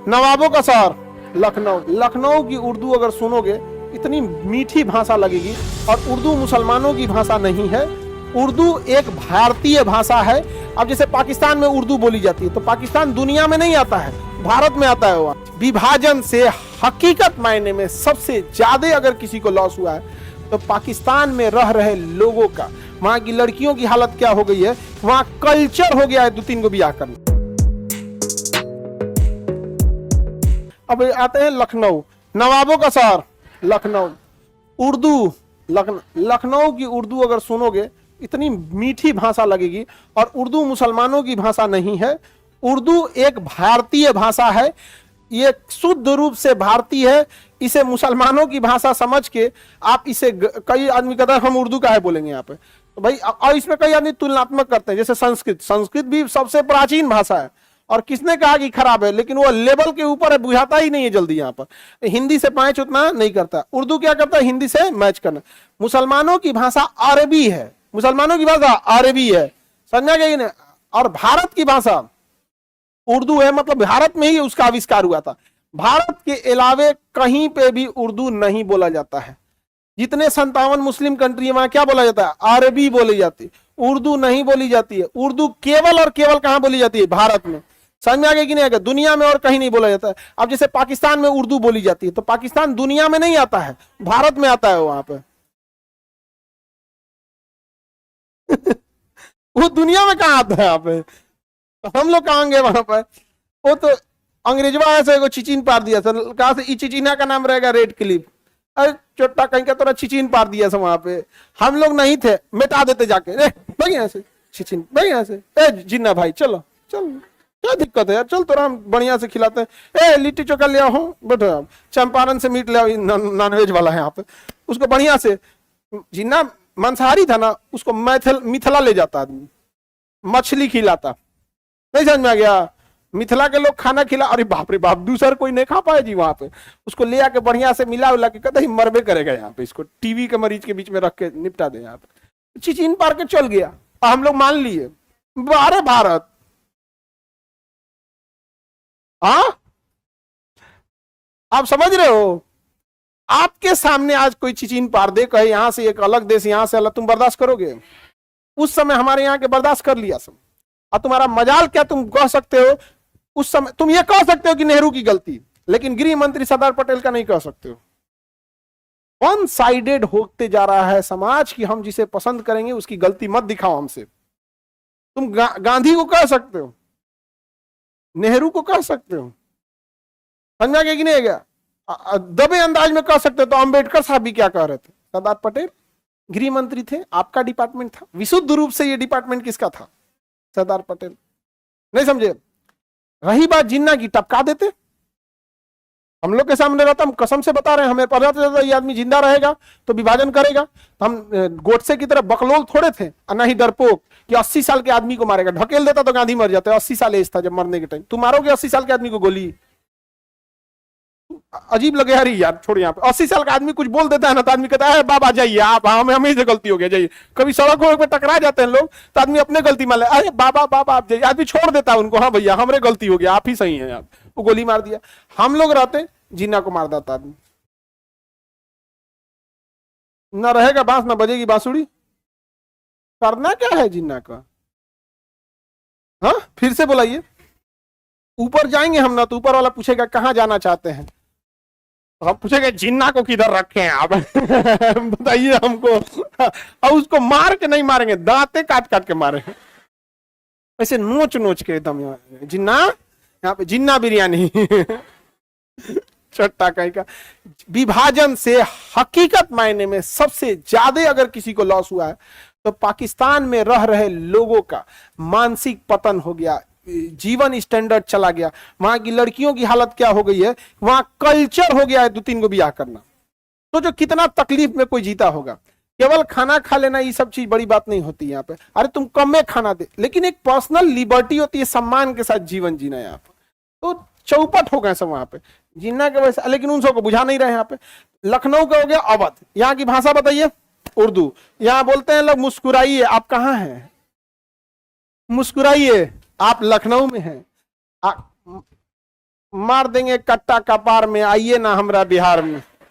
नवाबों का शहर लखनऊ। लखनऊ की उर्दू अगर सुनोगे इतनी मीठी भाषा लगेगी। और उर्दू मुसलमानों की भाषा नहीं है, उर्दू एक भारतीय भाषा है। अब जैसे पाकिस्तान में उर्दू बोली जाती है, तो पाकिस्तान दुनिया में नहीं आता है, भारत में आता है। वहाँ विभाजन से हकीकत मायने में सबसे ज्यादा अगर किसी को लॉस हुआ है तो पाकिस्तान में रह रहे लोगों का। वहां की लड़कियों की हालत क्या हो गई है, वहां कल्चर हो गया है 2-3 को ब्याह करना। अब आते हैं लखनऊ, नवाबों का शहर लखनऊ। उर्दू लखनऊ की उर्दू अगर सुनोगे इतनी मीठी भाषा लगेगी। और उर्दू मुसलमानों की भाषा नहीं है, उर्दू एक भारतीय भाषा है। ये शुद्ध रूप से भारतीय है। इसे मुसलमानों की भाषा समझ के आप इसे, कई आदमी कहते हैं हम उर्दू का है बोलेंगे यहाँ पे, तो भाई, और इसमें कई आदमी तुलनात्मक करते हैं। जैसे संस्कृत भी सबसे प्राचीन भाषा है, और किसने कहा कि खराब है, लेकिन वो लेवल के ऊपर है, बुझाता ही नहीं है जल्दी। यहाँ पर हिंदी से मैच उतना नहीं करता। उर्दू क्या करता है, हिंदी से मैच करना। मुसलमानों की भाषा अरबी है, मुसलमानों की भाषा अरबी है, समझा गया नहीं। और भारत की भाषा उर्दू है, मतलब भारत में ही उसका आविष्कार हुआ था। भारत के अलावे कहीं पे भी उर्दू नहीं बोला जाता है। जितने 57 मुस्लिम कंट्री है वहां क्या बोला जाता है, अरबी बोली जाती है, उर्दू नहीं बोली जाती है। उर्दू केवल और केवल कहां बोली जाती है, भारत में। समझ में आ गया कि नहीं आगे, दुनिया में और कहीं नहीं बोला जाता है। अब जैसे पाकिस्तान में उर्दू बोली जाती है, तो पाकिस्तान दुनिया में नहीं आता है, भारत में आता है वहां पे। वो दुनिया में कहां आता है यहाँ पे, तो हम लोग कहां गए वहां पर। वो तो अंग्रेजवा ऐसे को चिचिन पार दिया था, कहा से चिचिना का नाम रहेगा रेड क्लिफ। अरे चोटा कहीं का तोरा चिचिन पार दिया था वहां पे, हम लोग नहीं थे, मिटा देते जाके। भाई यहाँ से चिचिन, भाई यहाँ से, ए जिन्ना भाई चलो चल, क्या दिक्कत है यार, चल तोरा हम बढ़िया से खिलाते हैं। ए लिट्टी चोखा ले आओ, बैठो चंपारण से मीट ले आओ, नॉनवेज वाला है यहाँ पे, उसको बढ़िया से। जिन्ना मांसाहारी था ना, उसको मिथिला ले जाता आदमी, मछली खिलाता। नहीं समझ में आ गया, मिथिला के लोग खाना खिला, अरे बाप रे बाप, दूसर कोई नहीं खा पाए जी वहां पे। उसको ले आके बढ़िया से मिला उला के, कहते ही मरबे करेगा यहाँ पे, इसको टीवी के मरीज के बीच में रख के निपटा दे यहाँ पे। चिचिन पार के चल गया, और हम लोग मान लिए। अरे भारत, हाँ आप समझ रहे हो, आपके सामने आज कोई चिचिन पार दे, कहे यहाँ से एक अलग देश, यहाँ से अलग, तुम बर्दाश्त करोगे? उस समय हमारे यहाँ के बर्दाश्त कर लिया सब। और तुम्हारा मजाल क्या, तुम कह सकते हो उस समय, तुम ये कह सकते हो कि नेहरू की गलती, लेकिन गृह मंत्री सरदार पटेल का नहीं कह सकते हो। वन साइडेड होते जा रहा है समाज की, हम जिसे पसंद करेंगे उसकी गलती मत दिखाओ हमसे। तुम गांधी को कह सकते हो, नेहरू को कह सकते हो, समझा गया कि नहीं गया, दबे अंदाज में कह सकते हो। तो अंबेडकर साहब भी क्या कह रहे थे, सरदार पटेल गृह मंत्री थे, आपका डिपार्टमेंट था, विशुद्ध रूप से ये डिपार्टमेंट किसका था, सरदार पटेल। नहीं समझे। रही बात जिन्ना की, टपका देते, हम लोग के सामने रहता, हम कसम से बता रहे हैं, हमें पता चलता ये आदमी जिंदा रहेगा तो विभाजन करेगा, तो हम गोडसे की तरह बकलोल थोड़े थे, और ना ही डरपोक कि 80 साल के आदमी को मारेगा। ढकेल देता तो गांधी मर जाते, 80 साल एज था जब मरने के टाइम, तुम मारोगे 80 साल के आदमी को गोली? अजीब लगे यार, यार छोड़। यहाँ पे 80 साल का आदमी कुछ बोल देता है ना, तो आदमी कहता है बाबा जाइए आप, हमें से गलती हो गया, जाइए। कभी सड़कों पे टकरा जाते हैं लोग, तो आदमी अपने गलती मान ले, अरे बाबा बाबा आप जाइए, आदमी छोड़ देता है उनको, हाँ भैया हमारे गलती हो गया, आप ही सही है यार, वो गोली मार दिया। हम लोग रहते जिन्ना को मार देता आदमी, ना रहेगा बांस ना बजेगी बांसुड़ी। करना क्या है जिन्ना का, हाँ फिर से बुलाइए। ऊपर जाएंगे हम ना, तो ऊपर वाला पूछेगा कहाँ जाना चाहते हैं, हम पूछेंगे जिन्ना को किधर रखे हैं आप बताइए हमको। और उसको मार के नहीं मारेंगे, दांते काट काट के मारेंगे, ऐसे नोच नोच के एकदम। जिन्ना, यहाँ पे जिन्ना बिरयानी चट्टा कहीं का। विभाजन से हकीकत मायने में सबसे ज्यादा अगर किसी को लॉस हुआ है तो पाकिस्तान में रह रहे लोगों का मानसिक पतन हो गया, जीवन स्टैंडर्ड चला गया। वहां की लड़कियों की हालत क्या हो गई है, वहां कल्चर हो गया है 2-3 को ब्याह करना। तो जो कितना तकलीफ में कोई जीता होगा। केवल खाना खा लेना ये सब चीज बड़ी बात नहीं होती यहाँ पे, अरे तुम कम में खाना दे, लेकिन एक पर्सनल लिबर्टी होती है, सम्मान के साथ जीवन जीना यहाँ पे। तो चौपट हो गए सब वहां पे जीना के वजह से, लेकिन उन सबको बुझा नहीं रहे। यहाँ पे लखनऊ का हो गया अवध, यहाँ की भाषा बताइए उर्दू। यहाँ बोलते हैं लोग मुस्कुराइए, आप कहाँ हैं, मुस्कुराइए, आप लखनऊ में हैं। मार देंगे कट्टा कपार में, आइए ना हमरा बिहार में।